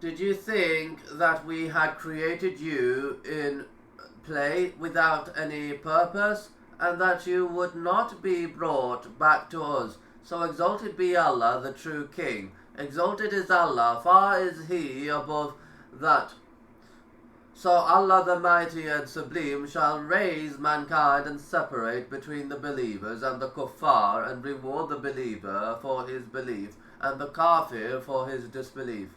Did you think that we had created you in play without any purpose, and that you would not be brought back to us? So exalted be Allah, the true King. Exalted is Allah, far is He above that. So Allah the Mighty and Sublime shall raise mankind and separate between the believers and the kuffar, and reward the believer for his belief and the kafir for his disbelief.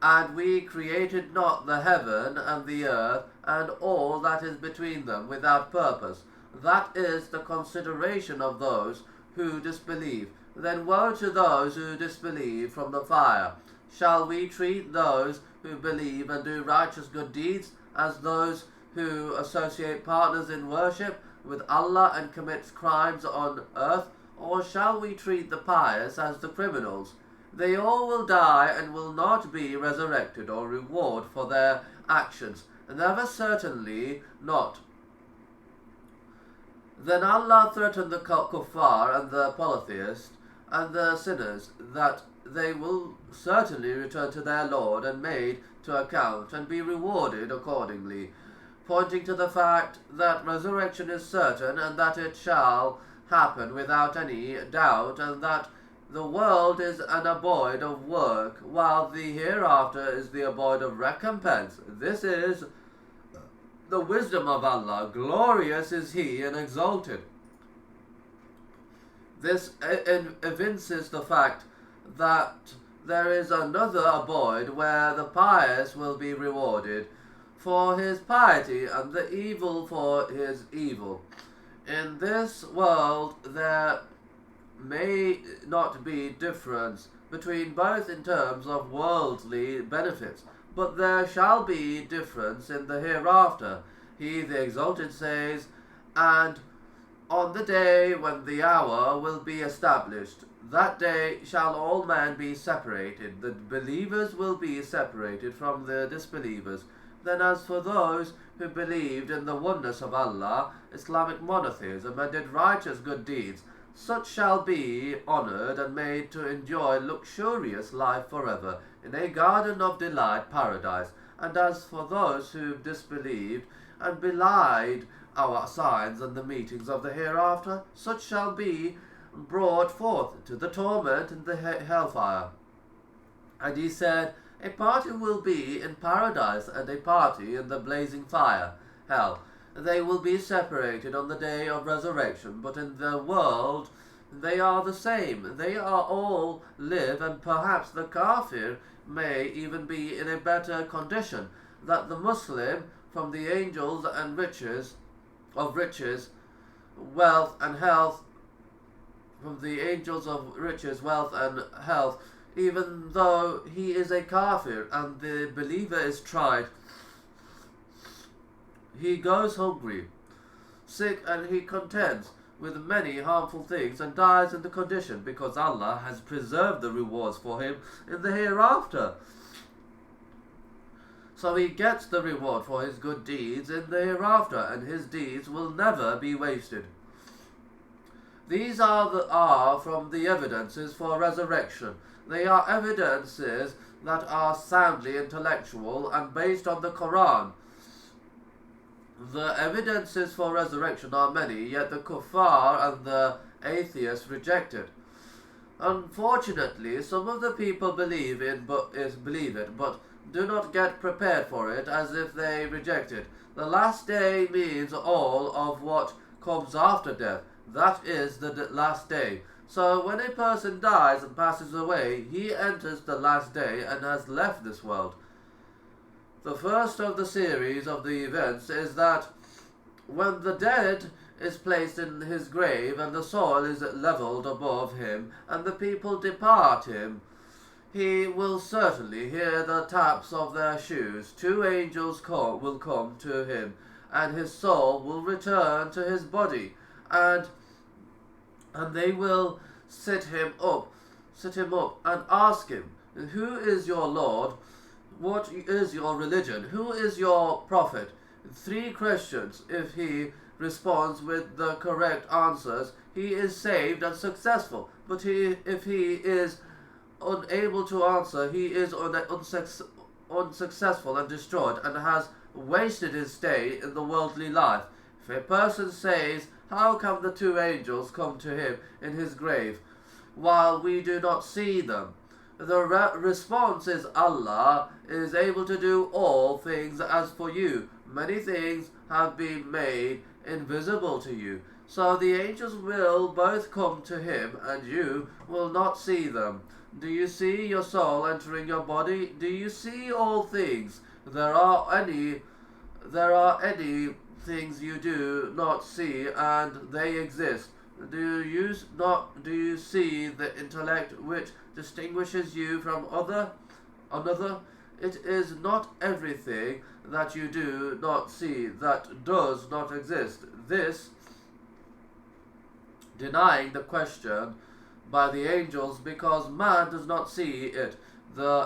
And we created not the heaven and the earth and all that is between them without purpose. That is the consideration of those who disbelieve. Then woe to those who disbelieve from the fire. Shall we treat those who believe and do righteous good deeds as those who associate partners in worship with Allah and commit crimes on earth? Or shall we treat the pious as the criminals? They all will die and will not be resurrected or reward for their actions. Never, certainly not. Then Allah threatened the kuffar and the polytheists and the sinners that they will certainly return to their Lord and made to account and be rewarded accordingly, pointing to the fact that resurrection is certain and that it shall happen without any doubt, and that the world is an abode of work, while the hereafter is the abode of recompense. This is the wisdom of Allah. Glorious is He and exalted. This evinces the fact that there is another abode where the pious will be rewarded for his piety and the evil for his evil. In this world there may not be difference between both in terms of worldly benefits, but there shall be difference in the hereafter. He, the Exalted, says, and on the day when the hour will be established, that day shall all men be separated. The believers will be separated from the disbelievers. Then as for those who believed in the oneness of Allah, Islamic monotheism, and did righteous good deeds, such shall be honoured and made to enjoy luxurious life forever in a garden of delight, paradise. And as for those who disbelieved and belied our signs and the meetings of the hereafter, such shall be brought forth to the torment and the hellfire. And he said, a party will be in paradise and a party in the blazing fire, hell. They will be separated on the day of resurrection, but in the world they are the same. They are all live, and perhaps the kafir may even be in a better condition, that the Muslim from the angels and riches, wealth and health, from the angels of riches, wealth and health, even though he is a kafir and the believer is tried. He goes hungry, sick, and he contends with many harmful things and dies in the condition, because Allah has preserved the rewards for him in the hereafter. So he gets the reward for his good deeds in the hereafter, and his deeds will never be wasted. These are from the evidences for resurrection. They are evidences that are soundly intellectual and based on the Quran. The evidences for resurrection are many, yet the kuffar and the atheists reject it. Unfortunately, some of the people believe it, but do not get prepared for it, as if they reject it. The last day means all of what comes after death. That is the last day. So when a person dies and passes away, he enters the last day and has left this world. The first of the series of the events is that when the dead is placed in his grave and the soil is levelled above him and the people depart him, he will certainly hear the taps of their shoes. Two angels will come to him, and his soul will return to his body, and they will sit him up and ask him, who is your Lord? What is your religion? Who is your prophet? 3 questions. If he responds with the correct answers, he is saved and successful. But if he is unable to answer, he is unsuccessful and destroyed, and has wasted his stay in the worldly life. If a person says, how can the two angels come to him in his grave, while we do not see them? The response is, Allah is able to do all things. As for you, many things have been made invisible to you. So the angels will both come to him, and you will not see them. Do you see your soul entering your body? Do you see all things? There are any things you do not see, and they exist. Do you see the intellect which distinguishes you from another? It is not everything that you do not see that does not exist. This, denying the question by the angels because man does not see it,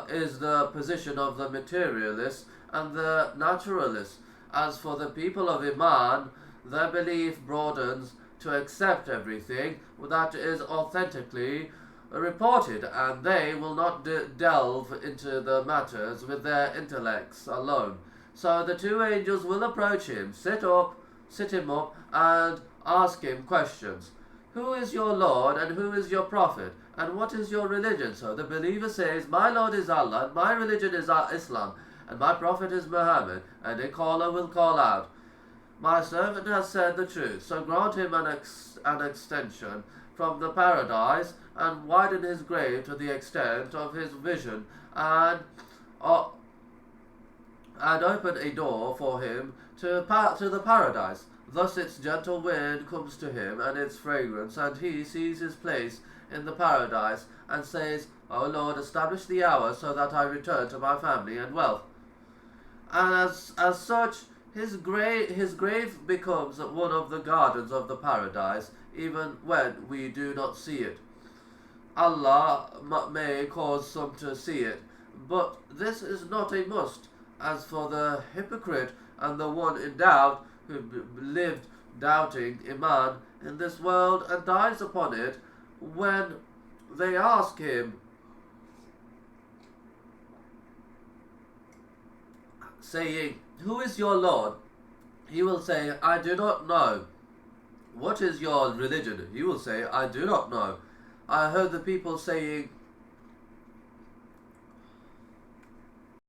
is the position of the materialists and the naturalists. As for the people of Iman, their belief broadens to accept everything that is authentically reported, and they will not delve into the matters with their intellects alone. So the two angels will approach him, sit him up, and ask him questions. Who is your Lord, and who is your Prophet, and what is your religion? So the believer says, my Lord is Allah, and my religion is Islam, and my Prophet is Muhammad. And a caller will call out, my servant has said the truth, so grant him an extension from the paradise, and widen his grave to the extent of his vision, and open a door for him to the paradise. Thus its gentle wind comes to him, and its fragrance, and he sees his place in the paradise, and says, O Lord, establish the hour so that I return to my family and wealth. And as such, his grave becomes one of the gardens of the paradise, even when we do not see it. Allah may cause some to see it, but this is not a must. As for the hypocrite and the one in doubt, who lived doubting Iman in this world and dies upon it, when they ask him, saying, who is your Lord? He will say, I do not know. What is your religion? He will say, I do not know. I heard the people saying,